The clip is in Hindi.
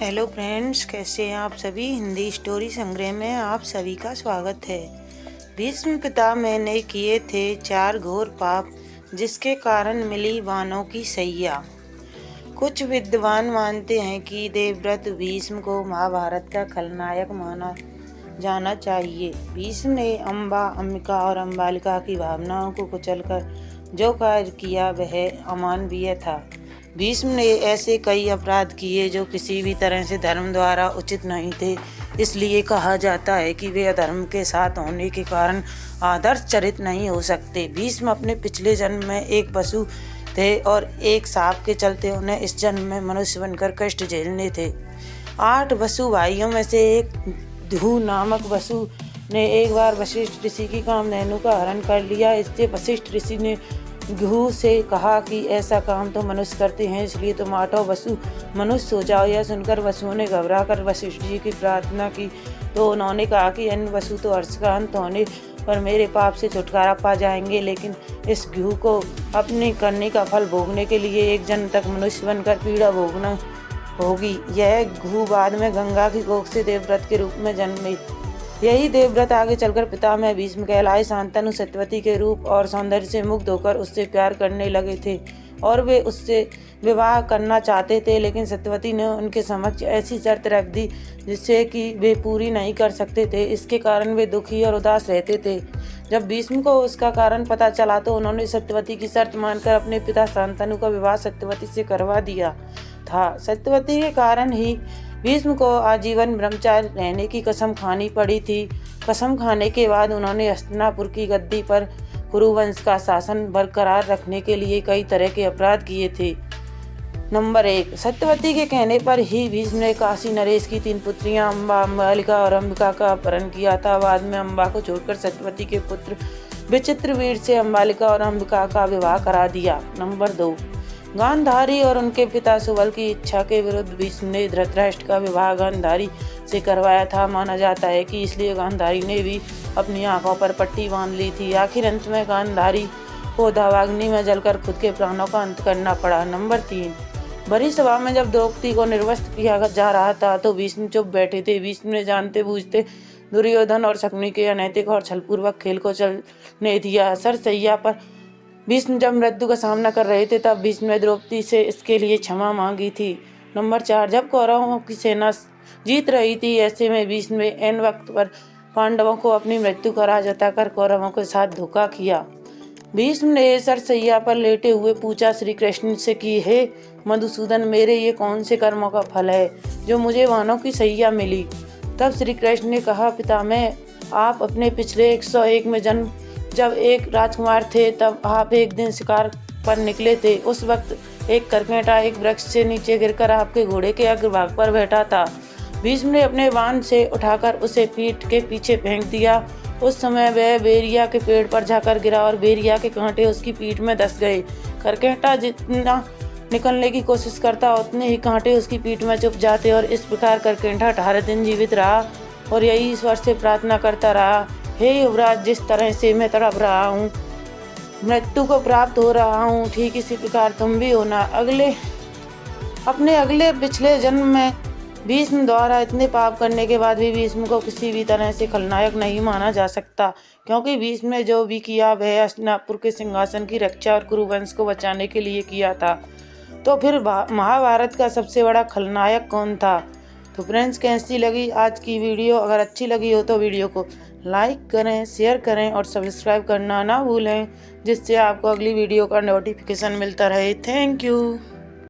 हेलो फ्रेंड्स, कैसे हैं आप सभी। हिंदी स्टोरी संग्रह में आप सभी का स्वागत है। भीष्म पितामह ने किए थे 4 घोर पाप, जिसके कारण मिली वानों की सैया। कुछ विद्वान मानते हैं कि देवव्रत भीष्म को महाभारत का खलनायक माना जाना चाहिए। भीष्म ने अम्बा, अंबिका और अम्बालिका की भावनाओं को कुचलकर जो कार्य किया वह अमानवीय था। भीष्म ने ऐसे कई अपराध किए जो किसी भी तरह से धर्म द्वारा उचित नहीं थे। इसलिए कहा जाता है कि वे अधर्म के साथ होने के कारण आदर्श चरित्र नहीं हो सकते। भीष्म अपने पिछले जन्म में एक पशु थे और एक सांप के चलते उन्हें इस जन्म में मनुष्य बनकर कष्ट झेलने थे। 8 वसु भाइयों में से एक ध्रुव नामक वसु ने एक बार वशिष्ठ ऋषि की कामधेनु का हरण कर लिया। इससे वशिष्ठ ऋषि ने ध्रुव से कहा कि ऐसा काम तो मनुष्य करते हैं, इसलिए तुम 8 वसु मनुष्य हो जाओ। यह सुनकर वसुओं ने घबरा कर वशिष्ठ जी की प्रार्थना की, तो उन्होंने कहा कि अन्य वसु तो हर्ष का अंत होने पर मेरे पाप से छुटकारा पा जाएंगे, लेकिन इस ध्रुव को अपने करने का फल भोगने के लिए एक जन्म तक मनुष्य बनकर पीड़ा भोगना होगी। यह ध्रुव बाद में गंगा की कोख से देवव्रत के रूप में जन्मे। यही देवव्रत आगे चलकर पितामह भीष्म कहलाए। शांतनु सत्यवती के रूप और सौंदर्य से मुग्ध होकर उससे प्यार करने लगे थे और वे उससे विवाह करना चाहते थे, लेकिन सत्यवती ने उनके समक्ष ऐसी शर्त रख दी जिससे कि वे पूरी नहीं कर सकते थे। इसके कारण वे दुखी और उदास रहते थे। जब भीष्म को उसका कारण पता चला तो उन्होंने सत्यवती की शर्त मानकर अपने पिता शांतनु का विवाह सत्यवती से करवा दिया था। सत्यवती के कारण ही भीष्म को आजीवन ब्रह्मचारी रहने की कसम खानी पड़ी थी। कसम खाने के बाद उन्होंने हस्तिनापुर की गद्दी पर कुरुवंश का शासन बरकरार रखने के लिए कई तरह के अपराध किए थे। नंबर 1, सत्यवती के कहने पर ही भीष्म ने काशी नरेश की 3 पुत्रियां अम्बा, अम्बालिका और अंबिका का अपहरण किया था। बाद में अम्बा को छोड़कर सत्यवती के पुत्र विचित्रवीर से अम्बालिका और अंबिका का विवाह करा दिया। नंबर 2, गांधारी और उनके पिता सुबल की इच्छा के विरुद्ध भीष्म ने धृतराष्ट्र का विवाह गांधारी से करवाया था। माना जाता है कि इसलिए गांधारी ने भी अपनी आंखों पर पट्टी बांध ली थी। आखिर अंत में गांधारी को दावाग्नि में जलकर खुद के प्राणों का अंत करना पड़ा। नंबर 3, बड़ी सभा में जब द्रौपदी को निर्वस्त्र किया जा रहा था तो भीष्म चुप बैठे थे। भीष्म ने जानते बूझते दुर्योधन और शकुनी के अनैतिक और छलपूर्वक खेल को चलने दिया। सरसैया पर भीष्म जब मृत्यु का सामना कर रहे थे तब भीष्म ने द्रौपदी से इसके लिए क्षमा मांगी थी। नंबर 4, जब कौरवों की सेना जीत रही थी, ऐसे में भीष्म ने ऐन वक्त पर पांडवों को अपनी मृत्यु का राज बताकर कौरवों के साथ धोखा किया। भीष्म ने सरसैया पर लेटे हुए पूछा श्री कृष्ण से कि हे मधुसूदन, मेरे ये कौन से कर्मों का फल है जो मुझे वानों की सैया मिली। तब श्री कृष्ण ने कहा, पितामह, आप अपने पिछले 101 में जन्म जब एक राजकुमार थे तब आप एक दिन शिकार पर निकले थे। उस वक्त एक करकेटा एक वृक्ष से नीचे गिरकर आपके घोड़े के अग्रभाग पर बैठा था। भीष्म ने अपने बाण से उठाकर उसे पीठ के पीछे फेंक दिया। उस समय वह बेरिया के पेड़ पर जाकर गिरा और बेरिया के कांटे उसकी पीठ में धंस गए। करकेटा जितना निकलने की कोशिश करता उतने ही कांटे उसकी पीठ में चुभ जाते और इस प्रकार करकेटा 18 दिन जीवित रहा और यही ईश्वर से प्रार्थना करता रहा, हे युवराज, जिस तरह से मैं तड़प रहा हूँ, मृत्यु को प्राप्त हो रहा हूँ, ठीक इसी प्रकार तुम भी होना। अपने अगले पिछले जन्म में भीष्म द्वारा इतने पाप करने के बाद भी भीष्म को किसी भी तरह से खलनायक नहीं माना जा सकता, क्योंकि भीष्म ने जो भी किया वह हस्तिनापुर के सिंहासन की रक्षा और कुरुवंश को बचाने के लिए किया था। तो फिर महाभारत का सबसे बड़ा खलनायक कौन था। तो फ्रेंड्स, कैसी लगी आज की वीडियो। अगर अच्छी लगी हो तो वीडियो को लाइक करें, शेयर करें और सब्सक्राइब करना ना भूलें, जिससे आपको अगली वीडियो का नोटिफिकेशन मिलता रहे। Thank you.